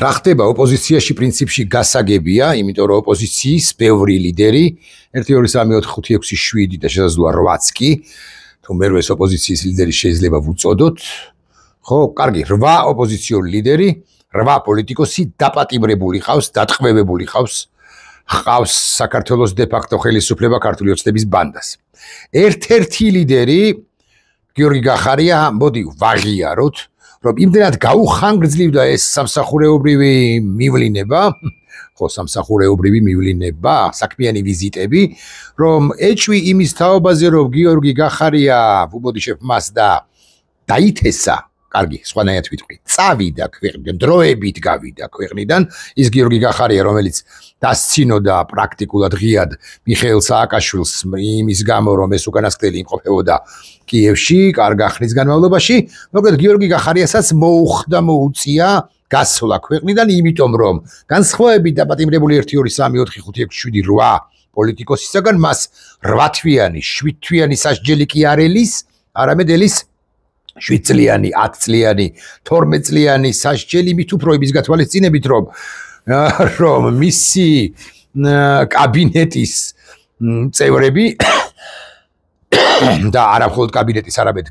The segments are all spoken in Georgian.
რა ხდება ოპოზიციაში პრინციპში გასაგებია, იმიტომ რომ ოპოზიციის ბევრი ლიდერი 1 2 3 4 5 6 7 და შესაძლოა 8-ც კი თუ მერვეს ოპოზიციის ლიდერი შეიძლება ვუწოდოთ, ხო, კარგი, 8 ოპოზიციური ლიდერი, 8 პოლიტიკოსი დაპატიმრებული ხავს, დატყვევებული ხავს, ხავს საქართველოს დე-ფაქტო ხელისუფლება ქართული ოცნების ბანდას. ერთ-ერთი ლიდერი გიორგი გახარია, მოდი ვაღიაროთ, რომ იმდენად გაუხანგრძლივდა ეს სამსახურეობრივი მივლინება, ხო, სამსახურეობრივი მივლინება, საქმიანი ვიზიტები, რომ ეჭვი იმის თაობაზე, რომ გიორგი გახარია ვუბოდიშებ მას და დაითესა, კარგი, სხვანაირად ვიტყვი, წავიდა ქვეყნიდან, დროებით გავიდა ქვეყნიდან, ის გიორგი გახარია, რომელიც დასცინოდა პრაქტიკულად ღიად მიხეილ სააკაშვილს იმის გამო, რომ ეს უკანასკნელი იმყოფებოდა კიევში, კარგ ხნის განმავლობაში, მოკლედ გიორგი გახარიასაც მოუწია გასვლა ქვეყნიდან, იმიტომ რომ განსხვავებით დაპატიმრებული 1 2 3 4 5 6 7 8 პოლიტიკოსისაგან მას 8 თვიანი, 7 თვიანი სასჯელი კი არ ელის, არამედ ელის 7 წლიანი, 10 წლიანი, 12 წლიანი სასჯელი მით უფრო იმის გათვალისწინებით, რომ მისი კაბინეტის წევრები და არა მხოლოდ კაბინეტის, არამედ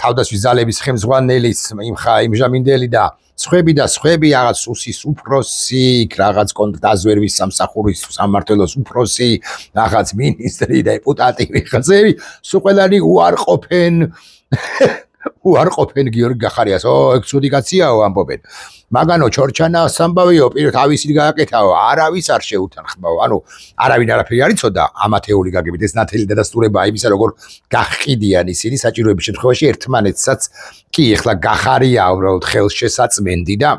თავდაცვის ძალების ხელმძღვანელის იმჟამინდელი და სხვები რაღაც უსის უფროსი, რაღაც დაზვერვის სამსახურის სამმართველოს უფროსი, რაღაც მინისტრი, დეპუტატი, ხაზები, სულ ყველანი უარყოფენ გიორგი გახარიას. ეგ ცუდი კაციაო ამბობენ. მაგანო ჩორჩანა სამბავიო, თავისი გააკეთაო, არავის არ შეუთანხმაო. ანუ არავინ არაფერი არ იცოდა ამ ათეული გაგებით. ეს ნათელი დადასტურებაა იმისა, როგორ გაყიდიან ისინი საჭიროების შემთხვევაში ერთმანეთსაც. კი, ეხლა გახარია უბრალოდ ხელშესაწმენდი და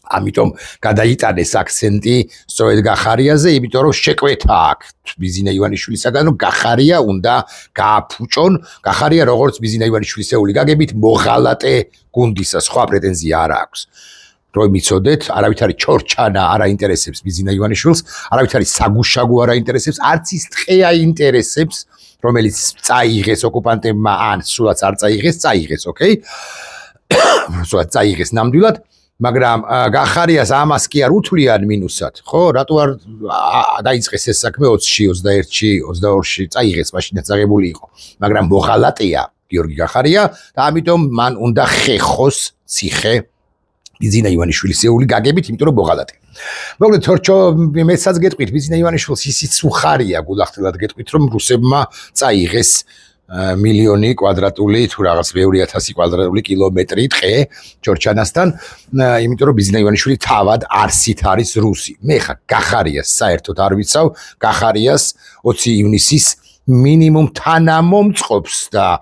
ამიტომ გადაიტანეს აქცენტი სწორედ გახარიაზე, იმიტომ რომ შეკვეთა აქვს ბიზინა ივანიშვილისაგან, რომ გახარია უნდა გააფუჭონ, გახარია როგორც ბიზინა ივანიშვილისეული გაგებით მოღალატე გუნდისა, სხვა პრეტენზია არ აქვს. რომ მიცოდეთ, არავით არის ჩორჩანა არ აინტერესებს ბიზინა ივანიშვილს, არავით არის საგუშაგო არ აინტერესებს, არც ის ტყე აინტერესებს, რომელიც წაიღეს ოკუპანტებმა, ან სულაც არ წაიღეს, ოკეი? სულაც წაიღეს ნამდვილად. მაგრამ გახარიას ამას კი არ უთვლიან მინუსად, ხო? რატო არ დაიწყეს ეს საქმე 20-ში, 21-ში, 22-ში წაიღეს, მაშინაც აღებული იყო. მაგრამ მოღალატეა გიორგი გახარია და ამიტომ მან უნდა ხეხოს ციხე ბიზინა ივანიშვილისეული გაგებით, იმიტომ რომ მოღალატე. მოკლედ თორჩო მეცაც გეტყვით, ბიზინა ივანიშვილს ისიც უხარია გულახდილად გეტყვით, რომ რუსებმა წაიღეს მილიონი კვადრატული თუ რაღაც ბევრი 1000 კვადრატული კილომეტრი ტყე ჩორჩანასთან, იმიტომ რომ ბიზინა ივანიშვილი თავად არსით არის რუსი. მე ხა გახარიას საერთოდ არ ვიცავ, გახარიას 20 ივნისის მინიმუმ თანამომწყობს და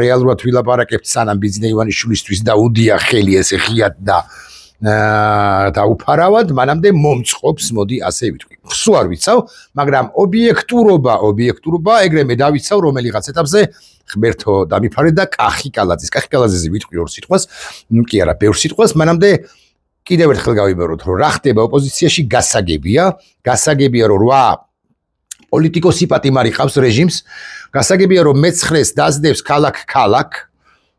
რეალურად ვილაპარაკებთ სანამ ბიზინა ივანიშვილისთვის დაუდია ხელი ესე ღიად და დაუფარავად, მანამდე მომწყობს, მოდი ასე ვიტყვი. სულ არ ვიცავ, მაგრამ ობიექტურობა, ეგრე მე დავიცავ რომელიღაც ეტაპზე ღმერთო დამიფარეთ და კახი კალაძეზე ვიტყვი 2 სიტყვას, კი არა, ბევრ სიტყვას, მანამდე კიდევ ერთხელ გავიმეოროთ, რომ რა ხდება ოპოზიციაში გასაგებია, რომ 8 პოლიტიკოსი პატიმარი ყავს რეჟიმს, გასაგებია, რომ მეცხრეს დაძდებს ქალაქ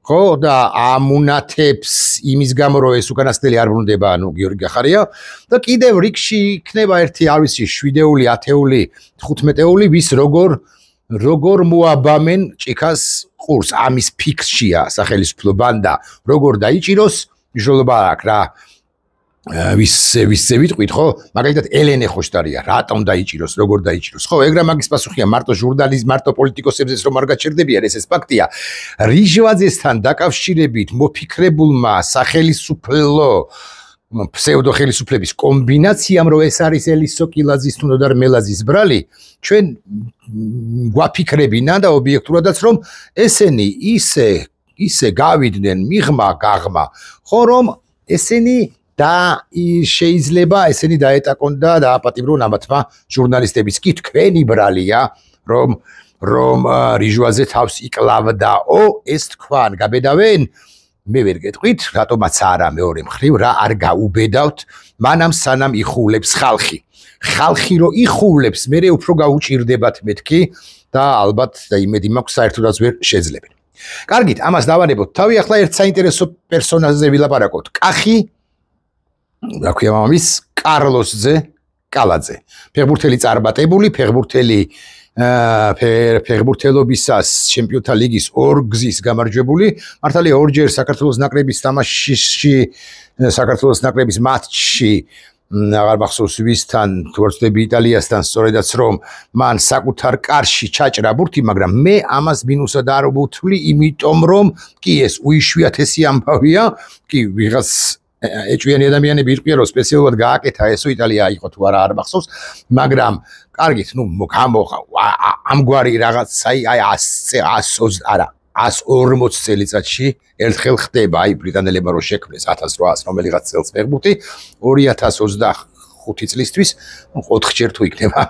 ხო და ამუნათებს იმის გამო რომ ეს უკანასკნელი არ ბრუნდება, ანუ გიორგი გახარია და კიდევ რიგში იქნება ერთი არ ვიცი 7-ეული, 10-ეული, 15-ეული, ვის როგორ მოაბამენ ჭიქას ყურს, ამის ფიქსშია სახელმწიფო ბანდა, როგორ დაიჭიროს, მნიშვნელობა აქვს რა. ვისზე ვიტყვით, ხო? მაგალითად ელენე ხოშტარია, რატომ დაიჭიროს, როგორ დაიჭიროს. ხო, ეგრა მაგის პასუხია, მარტო ჟურნალისტ, მარტო პოლიტიკოსებზეც რომ არ გაჩერდებიან, ეს ფაქტია. რიჟვაძესთან დაკავშირებით მოფიქრებულმა სახელისუფლო ფსევდოხელისუფლების კომბინაციამ, რომ ეს არის ელისო კილაძის თუ ნოდარ მელაძის ბრალი, ჩვენ გვაფიქრებინა და ობიექტურადაც რომ ესენი ისე გავიდნენ მიღმა-გაღმა, ხო, რომ ესენი და შეიძლება ესენი დაეტაკონ და დააპატიმრონ ამათმა ჟურნალისტების. კი თქვენი ბრალია, რომ რიჟვაძე თავს იკლავდაო, ეს თქვან გაბედავენ, მე ვერ გეტყვით, რატომაც არა მეორე მხრივ რა არ გაუბედავთ, მანამ სანამ იხულებს ხალხი. ხალხი რო იხულებს, მე უფრო გაუჭირდებათ მეთქი და ალბათ და იმედი მაქვს საერთოდაც ვერ შეძლებენ. კარგით, ამას დავანებოთ. თავი ახლა ერთ საინტერესო პერსონაჟზე ვილაპარაკოთ. კახი რა ქვია მამის კარლოსძე კალაძე. ფეხბურთელი წარმატებული, ფეხბურთელობისას ჩემპიონთა ლიგის 2 გზის გამარჯვებული, მართალია ორჯერ საქართველოს ნაკრების თამაშში, საქართველოს ნაკრების მატჩში აღარ მახსოვს ვისთან, თუ არ ვცდები იტალიასთან, სწორედაც რომ მან საკუთარ კარში ჩაჭრა ბურთი, მაგრამ მე ამას მინუსად არ ვუთვლი, იმიტომ რომ კი ეს უიშვიათესი ამბავია, კი ვიღაც ეჭვიანი ადამიანები ირკვია რომ სპეციალურად გააკეთა ესო იტალია იყო თუ არა არ მახსოვს, მაგრამ კარგით, ნუ ამგვარი რაღაცა აი 140 წელიწადში ერთხელ ხდება აი ბრიტანელებმა რო შექმნეს 1800 რომელიღაც წელს ფეხბურთი 2025 წლისთვის 4 ჯერ თუ იქნება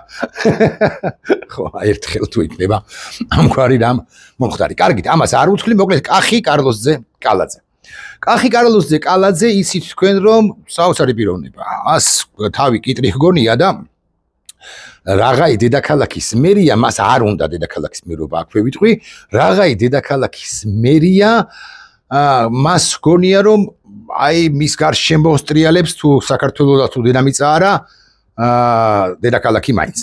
ხო ერთხელ თუ იქნება ამგვარი რამ მომხდარი. კარგით, ამას არ უთვლი, მოკლედ კახი კარლოსძე კალაძე. კახი კარლოსძე კალაძე ისიც თქვენ რომ საოცარი პიროვნება. ას თავი კიტრი ჰგონია და რაღაცა დედაქალაქის მერია მას არ უნდა დედაქალაქის მერობა აქვე ვიტყვი, რაღაცა დედაქალაქის მერია მას გონია რომ აი მის გარშემო ავსტრიელებს თუ საქართველოს თუ დინამიცა არა დედაქალაქი მაინც.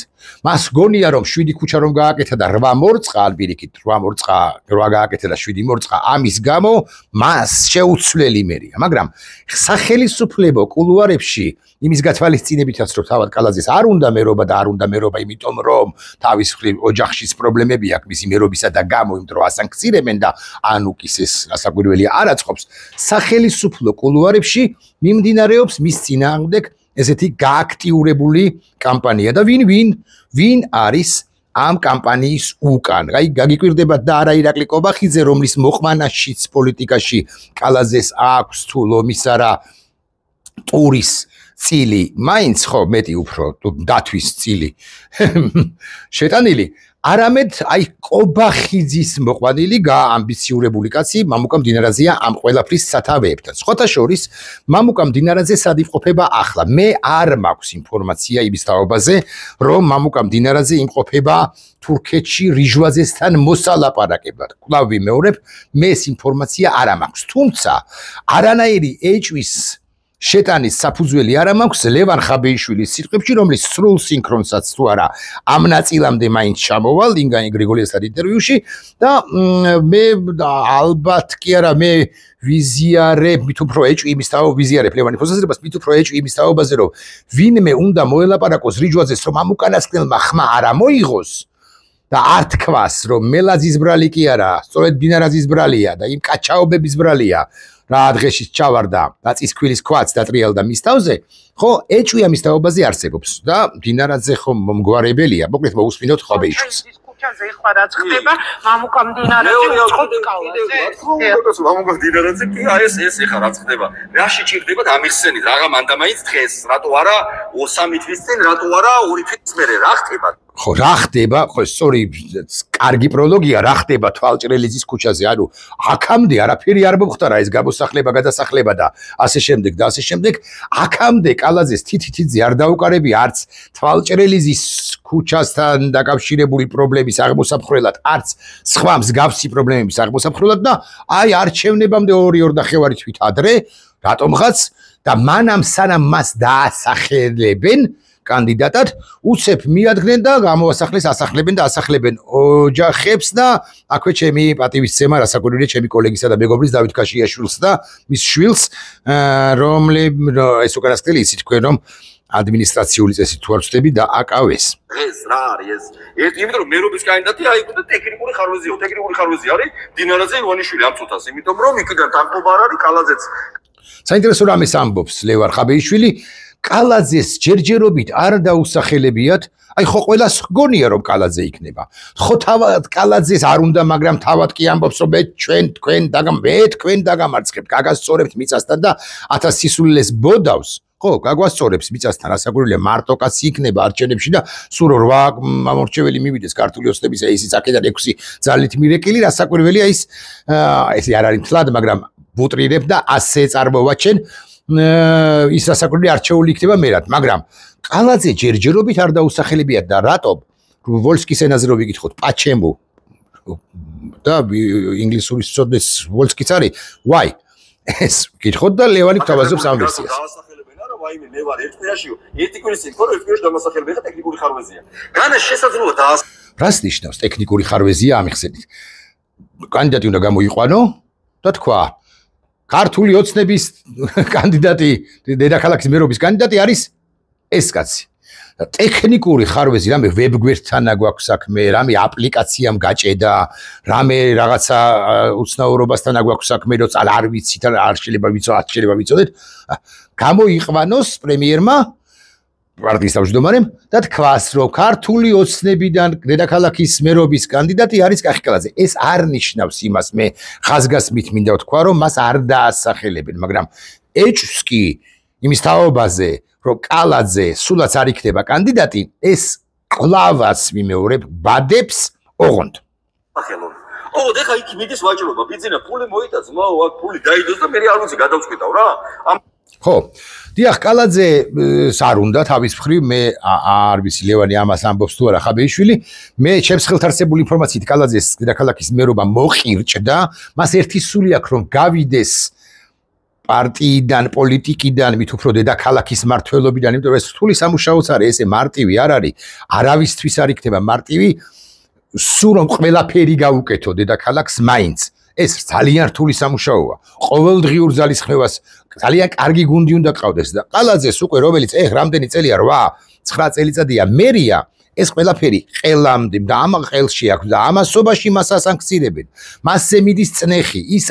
მას გონია რომ 7 ქუჩა რომ გააკეთა და 8 მორწყა ალბირიქით 8 მორწყა 8 გააკეთა და 7 მორწყა ამის გამო მას შეუცვლელი მერია, მაგრამ სახელმწიფო კულუარებში იმის გათვალისწინებითაც რომ თავად კალაძეს არ უნდა მერობა და არ უნდა მერობა იმიტომ რომ თავის მხრივ ოჯახშიც პრობლემები აქვს მისი მერობისა და გამო იმ დრო ასანქცირებენ და ანუკის ეს ასაკვირველია არ აწყობს სახელმწიფო კულუარებში მიმდინარეობს მის წინააღმდეგ ესეთი გააქტიურებული კამპანია და ვინ არის ამ კამპანიის უკან. აი გაგიკვირდებათ და არა ირაკლი კობახიძე რომლის მოყმანაშიც პოლიტიკაში კალაძეს აქვს თუ ლომის არა ტურის წილი, მაინც ხო მეტი უფრო დათვის წილი შეტანილი არამედ აი კობახიძის მოყვანილი გაამბიციურებული კაცი მამუკა მდინარაძეა ამ ყველაფრის სათავეებთან. სხვათა შორის მამუკა მდინარაძე სად იმყოფება ახლა? მე არ მაქვს ინფორმაცია იმის თაობაზე, რომ მამუკა მდინარაძე იმყოფება თურქეთში რიჟვაძესთან მოსალაპარაკებლად. კვლავ ვიმეორებ, მე ეს ინფორმაცია არ მაქვს. თუმცა არანაირი ეჭვის შეტანის საფუძველი არ მაქვს ლევან ხაბეიშვილის სიტყვებში, რომლის სრულ სინქრონსაც თუ არა ამ ნაწილამდე მაინც ჩამოვალ ინგანი გრიგოლიასთან ინტერვიუში და მე ალბათ კი არა მე ვიზიარებ მით უფრო ეჭვი იმის ვიზიარებ ლევანი ფოსაზრებას მით უფრო ეჭვი იმის თაობაზე რომ ვინმე უნდა მოელაპარაკოს რიჯვაძეს რომ ამ უკანასკნელმა ხმა არ მოიღოს და არ თქვას რომ მელაძის ბრალი კი არა სწორედ ბინარაძის ბრალია და იმ კაჩაობების ბრალია რა დღეში ჩავარდა დაწისქვილის ქვაც დატრიალდა მის თავზე, ხო, ეჭვი ამის თაობაზე არსებობს და დინარაძე ხო მომგვარებელია, მოკლედ მოусმინოთ ხაბეიშვილს. ქუჩაზე ხარ რაც ხდება, მამუკა მდინარაძე უწყობს კალაზე. მამუკა მდინარაძე კი ეს ეხა რაც ხდება. რაში ჭირდება ამიხსენით, რაღა მანდამაინც დღეს, რატო არა 3 თვის წინ, რატო არა 2 თვის მერე რა ხდება? ხო, რა ხდება? ხო, სწორი, კარგი პროლოგია, რა ხდება თვალჭრელიძის ქუჩაზე, ანუ აქამდე არაფერი არ მომხდარა ეს გამოსახლება, გადასახლება და ასე შემდეგ და ასე შემდეგ. აქამდე კალაძეს თითითიძე არ დაუკარები არც თვალჭრელიძის ქუჩასთან დაკავშირებული პრობლემის აღმოსაფხრელად, არც სხვა მსგავსი პრობლემების აღმოსაფხრელად და აი არჩევნებამდე 2 ნახევარი თვით ადრე, რატომღაც და მანამ სანამ მას დაასახელებენ კანდიდატად უცებ მიადგნენ და გამოასახლეს ასახლებენ და ასახლებენ ოჯახებს და აქვე ჩემი პატივისცემა რასაკვირველია ჩემი კოლეგისა და მეგობრის დავით კაშიაშვილს და მის შვილს ეს უკანასკნელი იცით თქვენ რომ ადმინისტრაციული წესით თუ არ ვწდები და აკავეს. ეს რა არის ეს? იმიტომ რომ მერობის კანდიდატი აიგო და ტექნიკური ხარვეზია, ტექნიკური ხარვეზი არის დინარაძე ივანიშვილი ამ წუთას, იმიტომ რომ იქიდან თანხმობა არ არის კალაძეც. საინტერესო რამეს ამბობს ლევან ხაბეიშვილი კალაძეს ჯერჯერობით არ დაუსახელებიათ, აი ხო ყველას გონია რომ კალაძე იქნება. ხო თავად კალაძეს არ უნდა, მაგრამ თავად კი ამბობს რომ მე თქვენ დაგამარცხებთ, გაგასწორებთ მიწასთან და 1000 სისულელეს ბოდავს. ხო, გაგვასწორებს მიწასთან, რასაკვირველია მარტო კაცი იქნება არჩევნებში და სულ 8 მამორჩეველი მივიდეს ქართული ოცნების ისიც აქედან 6 ძალით მირეკილი, რასაკვირველია ის ესე არ არის მთლად, მაგრამ ვუტრირებ და ასე წარმოვაჩენ ის რასაკვირველი არჩეული იქნება მერად, მაგრამ კალაძე ჯერჯერობით არ დაუსახელებიათ და რატომ? ვოლსკის ენაზე რო ვიკითხოთ, პაჩემუ და ინგლისურის წოდეს ვოლსკიც არის, why? ეს ვიკითხოთ და ლევანი გვთავაზობს ამ ვერსიას. ვაიმე მე ვარ ერთ კვირაშიო ერთი კვირის წინ ხო ერთ კვირაში დამასახელებელი ხა ტექნიკური ხარვეზია განა შესაძლოა და რას ნიშნავს ტექნიკური ხარვეზია ამიხსენით კანდიდატი უნდა გამოიყვანო და თქვა ქართული ოცნების კანდიდატი დედაქალაქის მერობის კანდიდატი არის ეს კაცი ტექნიკური ხარვეზი რამე ვებგვერდთან აგვაქვს საქმე რამე აპლიკაციამ გაჭედა რამე რაღაცა უცნაურობასთან აგვაქვს საქმე როცა არ ვიცით არ შეიძლება ვიცოდეთ გამოიყვანოს პრემიერმა პარტიის თავმჯდომარემ და თქვას რომ ქართული ოცნებიდან დედაქალაქის მერობის კანდიდატი არის კახიკალაძე ეს არ ნიშნავს იმას მე ხაზგასმით მინდა ვთქვა რომ მას არ დაასახელებენ მაგრამ ეჭვს კი იმის თაობაზე რომ კალაძე სულაც არ იქნება კანდიდატი ეს კლავაც ვიმეორებ ბადებს ოღონდ ახელო ეხა იქ მიდის ვაჭრობა ბიძინა ფული მოიტანს მაო აქ ფული დაიდოს და მე არ ვიცი გადავწყვიტავ რა ხო დიახ კალაძეს არ უნდა თავის მხრივ მე არ ვიცი ლევანი ამას ამბობს თუ არა ხაბეიშვილი მე ჩემს ხელთარსებული ინფორმაციით კალაძეს დედაქალაქის მერობა მოყირჭდა მას ერთი სული აქვს რომ გავიდეს პარტიიდან პოლიტიკიდან მით უფრო დედაქალაქის მმართველობიდან იმიტომ რომ ეს რთული სამუშაოც არის ესე მარტივი არ არის არავისთვის არ იქნება მარტივი სულ რომ ყველაფერი გაუკეთო დედაქალაქს მაინც ეს ძალიან რთული სამუშაოა ყოველდღიურ ძალისხმევას ძალიან კარგი გუნდი უნდა ყავდეს და კალაძეს უკვე რომელიც რამდენი წელია 8-9 წელიწადია მერია ეს ყველაფერი ყელამდე და ამ ყელში აქვს და ამასობაში მას ასანქცირებენ მასზე მიდის წნეხი ის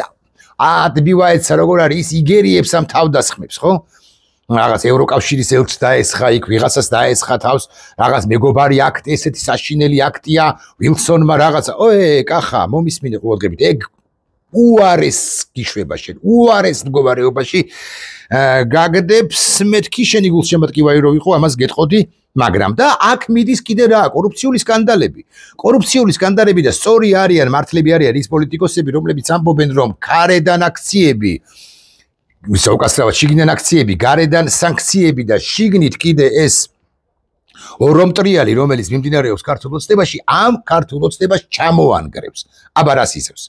ადბივაეცა როგორ არის ის იგერიებს ამ თავდასხმებს ხო რაღაც ევროკავშირის ელჩს დაესხა იქ ვიღაცას დაესხა თავს რაღაც მეგობარი აქტი ესეთი საშინელი აქტია ვილსონმა რაღაცა კახა მომისმინე ყოველდღებით ეგ უარეს გიშვება შენ უარეს მდგომარეობაში გაგდებს მეთქი შენი გულშემატკივარი რო იყო ამას გეტყოდი მაგრამ და აქ მიდის კიდე რა კორუფციული სკანდალები და სწორი არიან მართლები არიან ის პოლიტიკოსები რომლებიც ამბობენ რომ გარედან აქციები საუკასრავად შიგნიდან აქციები გარედან სანქციები და შიგნით კიდე ეს ორომტრიალი რომელიც მიმდინარეობს ქართულ ოცნებაში ამ ქართულ ოცნებას ჩამოანგრევს აბა რას იზევს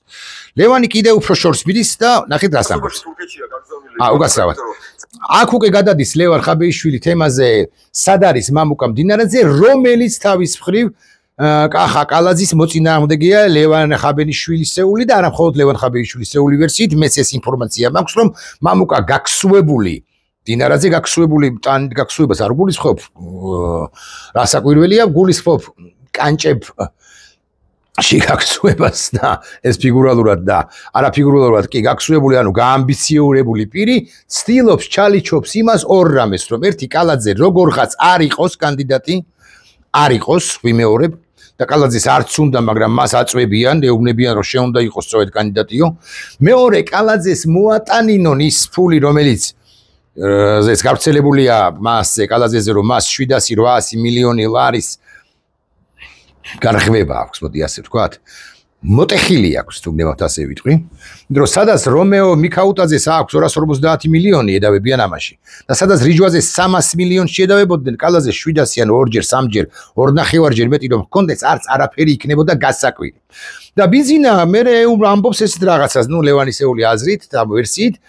ლევანი კიდე უფრო შორს მიდის და ნახეთ რას ამბობს უკასრავად აქ უკვე გადადის ლევან ხაბეიშვილი თემაზე სად არის მამუკა მდინარეზე რომელიც თავის მხრივ კახა კალაძის მოწინააღმდეგეა ლევან ხაბეიშვილისეული და არა მხოლოდ ლევან ხაბეიშვილისეული ვერსიით მეც ეს ინფორმაცია მაქვს რომ მამუკა გაქსუებული დინარაძე გაქსუებული ტანით გაქსუებას არ გულისხმობ რასაკვირველია გულისხმობ კანჭებ შეგაქსუებას და ეს ფიგურალურად და არა ფიგურალურად კი გაქსუებული ანუ გაამბიციურებული პირი ცდილობს ჩალიჩობს იმას ორ რამეს რომ ერთი კალაძე როგორღაც არ იყოს კანდიდატი არ იყოს ვიმეორებ და კალაძეს არც უნდა მაგრამ მას აწვევიან ეუბნებიან რომ შეუნდა იყოს სწორედ კანდიდატიო მეორე კალაძეს მოატანინონ ის ფული რომელიც ეს გავრცელებულია მასზე კალაძეზე რომ მას 700-800 მილიონი ლარის გარღვევა აქვს მოდი ასე ვთქვათ მოტეხილი აქვს თუ გნებავთ ასე ვიტყვი იმიტომ რომ სადაც რომეო მიქაუტაძეს აქვს 250 მილიონი ედავებიან ამაში და სადაც რიჯვაძეს 300 მილიონი შეედავებოდნენ კალაძეს 700-იან ორჯერ სამჯერ 2.5-ჯერ მეტი რომ ჰქონდეს არც არაფერი იქნებოდა გასაკვირი და ბიზინა მე ამბობს ეს რაღაცას ნუ ლევანისეული აზრით და ვერსიით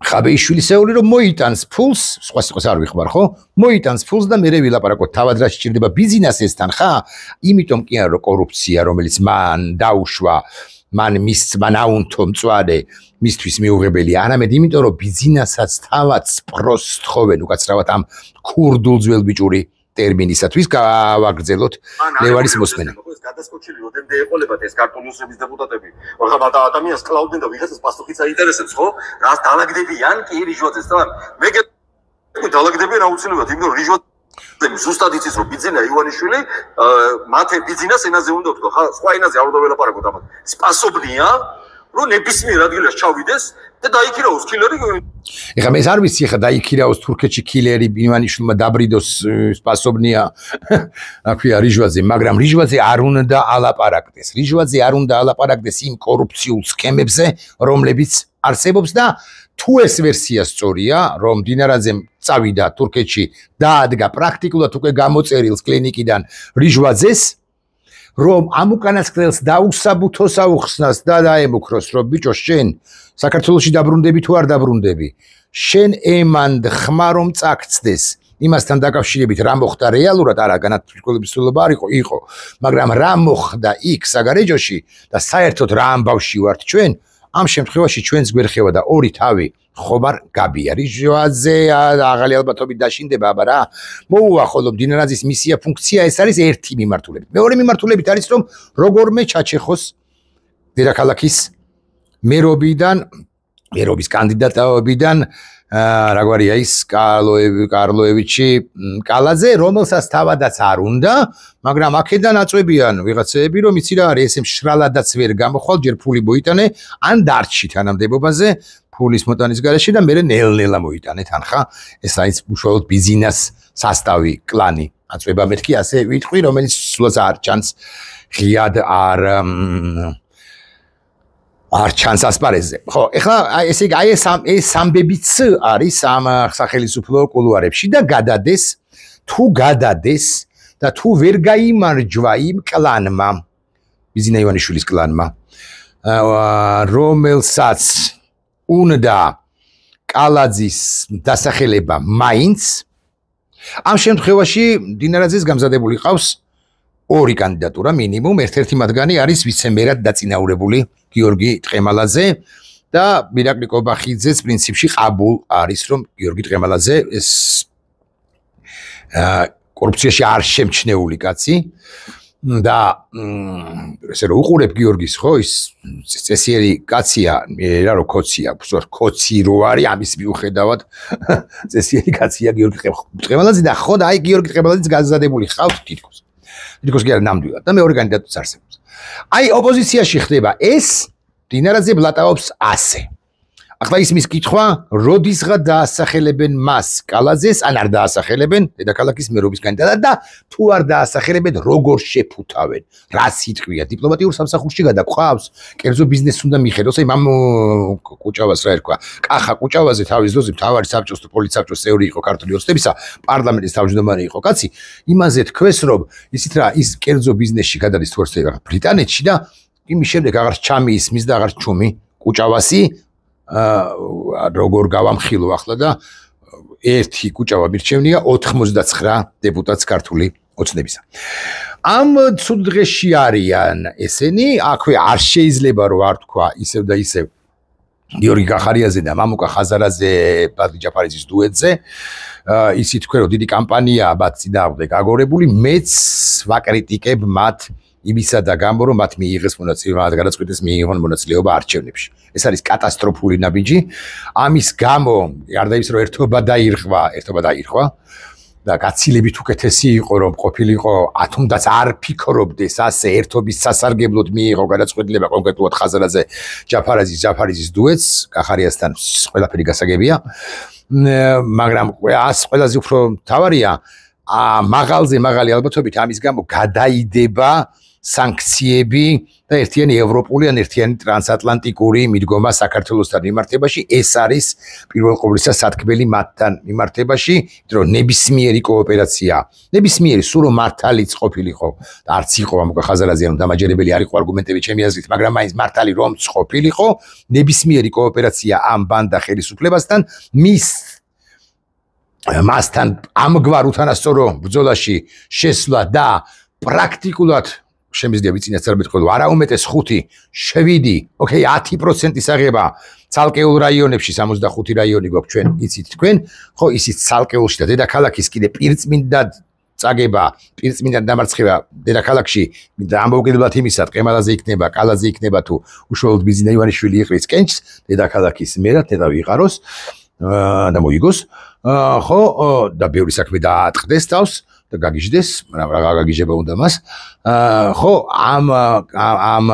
ხაბეიშვილისეული რომ მოიტანს ფულს სხვა სიტყვას არ ვიხმარ ხო მოიტანს ფულს და მე ვილაპარაკოთ თავად რა სჭირდება ბიზნესს ეს თანხა იმიტომ კი არა რომ კორუფცია რომელიც მან დაუშვა მან აუნთო მწვადე მისთვის მიუღებელი არამედ იმიტომ რომ ბიზნესაც თავად სპროს თხოვენ უკაცრავად ამ ქურდულ ძველბიჭური ტერმინისათვის გავაგრძელოთ ლევანის მოსმენა გადასკოჩილი როდემდე ეყოლებათ ეს ქართული ოცნების დეპუტატები ვახა და ადამიანს კლაუდნენ და ვიღაცას პასუხიც აინტერესებს ხო რას დალაგდებიან კი რიჟვაძეს თან მე დალაგდებიან აუცილებლად იმიტომ რომ რიჟვაძე ზუსტად იცის რომ ბიძინა ივანიშვილი მათე ბიძინას ენაზე უნდა ვთქვა ხა სხვა ენაზე არ უნდა ველაპარაკოთ ამათ სპასობნია რომ ნებისმიერ ადგილას ჩავიდეს და დაიქირაოს კილერი ეხლა მე არ ვიცი ეხლა დაიქირაოს თურქეთში კილერი ივანიშვილმა დაბრიდოს სპასობნია აქვია რიჟვაძე მაგრამ რიჟვაძე არ უნდა ალაპარაკდეს რიჟვაძე არ უნდა ალაპარაკდეს იმ კორუფციულ სქემებზე რომლებიც არსებობს და თუ ეს ვერსია სწორია რომ დინარაძემ წავიდა თურქეთში დაადგა პრაქტიკულად უკვე გამოწერილს კლინიკიდან რიჟვაძეს რომ ამ უკანასკნელს დაუსაბუთოს აუხსნას და დაემუქროს რომ ბიჭო შენ საქართველოში დაბრუნდები თუ არ დაბრუნდები შენ ემანდ ხმა რომ წაქცდეს იმასთან დაკავშირებით რა მოხდა რეალურად არა განათლების სრულობა არ იყო მაგრამ რა მოხდა იქ საგარეჯოში და საერთოდ რა ამბავში ვართ ჩვენ ამ შემთხვევაში ჩვენს გვერხევა და ორი თავი ხომარ გაბია რიჟვაძე აღალი ალბათობით დაშინდება აბა რა მოუახოლო მდინარაძის მისია ფუნქცია ეს არის ერთი მიმართულებით მეორე მიმართულებით არის რომ როგორმე ჩაჩეხოს დედაქალაქის მერობის კანდიდატობიდან რა გვარია ის კარლოევიჩი კალაძე რომელსაც თავადაც არ უნდა მაგრამ აქედან აწვევიან ვიღაცეები რომ იცი რა არის ესე მშრალადაც ვერ გამოხვალ ჯერ ფული მოიტანე ან დარჩი თანამდებობაზე ფულის მოტანის გარეშე და მე ნელ-ნელა მოიტანე თანხა ეს არის უშუალოდ ბიზნეს სასტავი კლანი აწვება მეთქი ასე ვიტყვი რომელიც სულაც არ ჩანს ღიად არ ჩანს ასპარეზზე. ხო, ეხლა ესე იგი ეს ამბებიც არის ამ სახელმწიფო კულუარებში და გადადეს და თუ ვერ გაიმარჯვა იმ კლანმა ბიზნა ივანიშვილის კლანმა რომელსაც უნდა კალაძის დასახელება მაინც ამ შემთხვევაში დინარაძეს გამზადებული ყავს ორი კანდიდატურა მინიმუმ ერთ-ერთი მათგანი არის ვიცე-მერად დაწინაურებული გიორგი ტყემალაძე და მირაკლი კობახიძეც პრინციპში ყაბულ არის რომ გიორგი ტყემალაძე ეს კორუფციაში არ შემჩნეული კაცი და ესე რომ უყურებ გიორგის ხო ის წესიერი კაცია რა რო კოცია კოცი რო არის ამის მიუხედავად წესიერი კაცია გიორგი ტყემალაძე და ხო და აი გიორგი ტყემალაძეც გაზადებული ხავთ თითქოს თითქოს კი არ ნამდვილად და მეორე კანდიდატიც არსებობს. აი ოპოზიციაში ხდება ეს დინარაძე ბლატაობს ასე. ახლა ის მის კითხვა, როდისღა დაასახელებენ მას კალაძეს, ან არ დაასახელებენ დედაქალაქის მერობის კანდიდატად და თუ არ დაასახელებენ, როგორ შეფუთავენ. რა სიტყვია, დიპლომატიურ სამსახურში გადაყავს, კერძო ბიზნესს უნდა მიხედოს, აი მამ კუჭავას რა ერქვა. კახა კუჭავაზე თავის დროზე მთავარი საბჭოს თუ პოლიცსაბჭოს წევრი იყო ქართული ოცნებისა, პარლამენტის თავმჯდომარე იყო კაცი. იმაზე თქვეს, რომ ისიც რა ის კერძო ბიზნესში გადადის თუ არა ბრიტანეთში და იმის შემდეგ აღარ ჩამიისმის და აღარ ჩუმი კუჭავასი როგორ გავამხილო ახლა და ერთი კუჭავა მირჩევნია 99 დეპუტატს ქართული ოცნებისა. ამ ცუდ დღეში არიან ესენი, აქვე არ შეიძლება რომ არ თქვა ისევ და ისევ გიორგი გახარიაზე და მამუკა ხაზარაძე ბადრი ჯაფარიძის დუეტზე. ისიც თქვენ რომ დიდი კამპანიაა მათ წინააღმდეგ აგორებული, მეც ვაკრიტიკებ მათ იმისა და გამო რომ მათ მიიღეს მონაწილეობა, მათ გადაწყვიტეს მიიღონ მონაწილეობა არჩევნებში. ეს არის კატასტროფული ნაბიჯი. ამის გამო გარდა იმისა რომ ერთობა დაირღვა და გაცილებით უკეთესი იყო რომ ყოფილიყო თუნდაც არ ფიქრობდეს ასე ერთობის სასარგებლოდ მიიღო გადაწყვეტილება კონკრეტულად ხაზარაძე ჯაფარიძის დუეტს, გახარიასთან ყველაფერი გასაგებია. მაგრამ ყველაზე უფრო მთავარია მაღალი ალბათობით ამის გამო გადაიდება სანქციები და ერთიანი ევროპული ან ერთიანი ტრანსატლანტიკური მიდგომა საქართველოსთან მიმართებაში ეს არის პირველ ყოვლისა სათქმელი მათთან მიმართებაში რომ ნებისმიერი კოოპერაცია ნებისმიერი სულ რომ მართალიც ყოფილიყო და არც იყო ამუკა ხაზარაძე რომ დამაჯერებელი არ იყო არგუმენტები ჩემი აზრით მაგრამ მაინც მართალი რომც ყოფილიყო ნებისმიერი კოოპერაცია ამ ბანდა ხელისუფლებასთან მასთან ამგვარ უთანასწორო ბრძოლაში შესვლა და პრაქტიკულად შემიძლია ვიცინაცრებით ხოლმე არაუმეტეს 5, 7, 10% ისაღება ცალკეულ რაიონებში 65 რაიონი გვაქვს ჩვენ იცით თქვენ ხო ისიც ცალკეულში და დედაქალაქის კიდე პირწმინდად წაგება პირწმინდად დამარცხება დედაქალაქში და ამოუკიდებლად იმისა ტყემალაძე იქნება კალაძე იქნება თუ უშუალოდ ბიზნა ივანიშვილი იყრის კენჭს დედაქალაქის მერად და ვიყაროს და მოიგოს ხო და ბევრი საქმე დაატყდეს თავს და გაგიჟდეს, მაგრამ რა გაგიჟება უნდა მას. ხო, ამ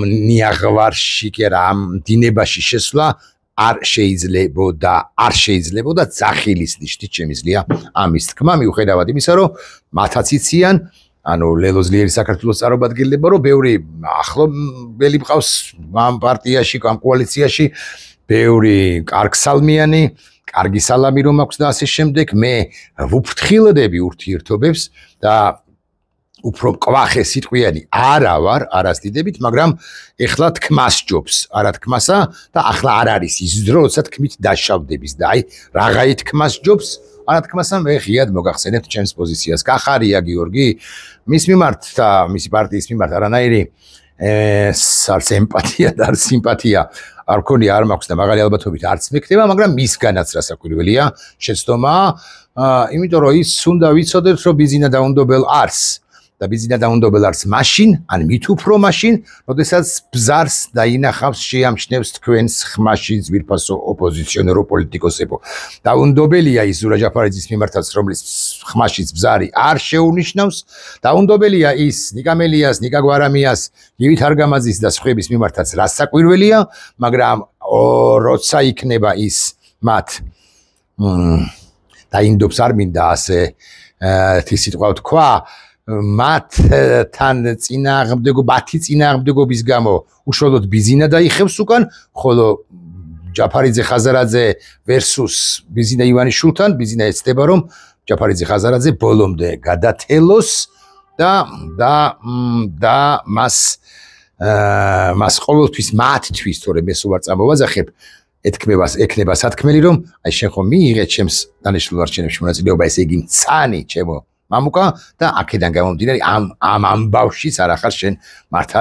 ნიაღვარში კი რა ამ დინებაში შესვლა არ შეიძლებოდა ძახილის ნიშნით შემიძლია ამის თქმა მიუხედავად იმისა, რომ მათაც იციან, ანუ ლელოზლიერი საქართველოს წარმომადგენლება, რომ ბევრი ახლობელი მყავს ამ პარტიაში, ამ კოალიციაში, ბევრი კარგსალმიანი კარგი სალამი რომ აქვს და ასე შემდეგ მე ვუფრთხილდები ურთიერთობებს და უფრო კვახე სიტყვიანი არა ვარ არასდიდებით, მაგრამ ეხლა თქმას ჯობს, არა თქმასა და ახლა არ არის ის დრო, როცა თქმით დაშავდების და აი რაღაცა თქმას ჯობს, არა თქმასა მე ღიად მოგახსენებთ ჩემს პოზიციას. კახარია გიორგი, მის მიმართ და მისი პარტიის მიმართ არანაირი არც ემპათია და არც სიმპათია არ მქონია, არ მაქვს და მაღალი ალბათობით არც მეკდება, მაგრამ მისგანაც რასაკვირველია შეცდომა, იმიტომ რომ ის უნდა ვიცოდეთ, რომ ბიზინა დაუნდობელ არს. და ბიზინა დაუნდობელ არს მაშინ, ან მით უფრო მაშინ, როდესაც ბზარს დაინახავს, შეამჩნევს თქვენს ხმაში ძვირფასო ოპოზიციონერო პოლიტიკოსებო. დაუნდობელია ის ზურა ჯაფარიძის მიმართაც, რომლის ხმაშიც ბზარი არ შეუნიშნავს, დაუნდობელია ის ნიკა მელიას, ნიკა გვარამიას, გივით არგამაძის და სხვების მიმართაც რასაკვირველია, მაგრამ როცა იქნება ის მათ დაინდობს არ მინდა ასე ერთი სიტყვა თქვა, მათთან მათი წინააღმდეგობის გამო უშუალოდ ბიზინა დაიხევს უკან, ხოლო ჯაფარიძე ხაზარაძე versus ბიზინა ივანიშვილთან, ბიზინა ეცდება რომ ჯაფარიძე ხაზარაძე ბოლომდე გადათელოს და მას ყოველთვის მათთვის, თორემ ეს ვარ წამოვაძახებ, ეკნება სათქმელი რომ აი შენ ხომ მიიღე ჩემს დანიშნულ არჩევნებში მონაწილეობა, ესე იგი მცანი ჩემო მამუკა და აქედან გამომდინარე ამ ამბავშიც არ ახარ შენ მართალ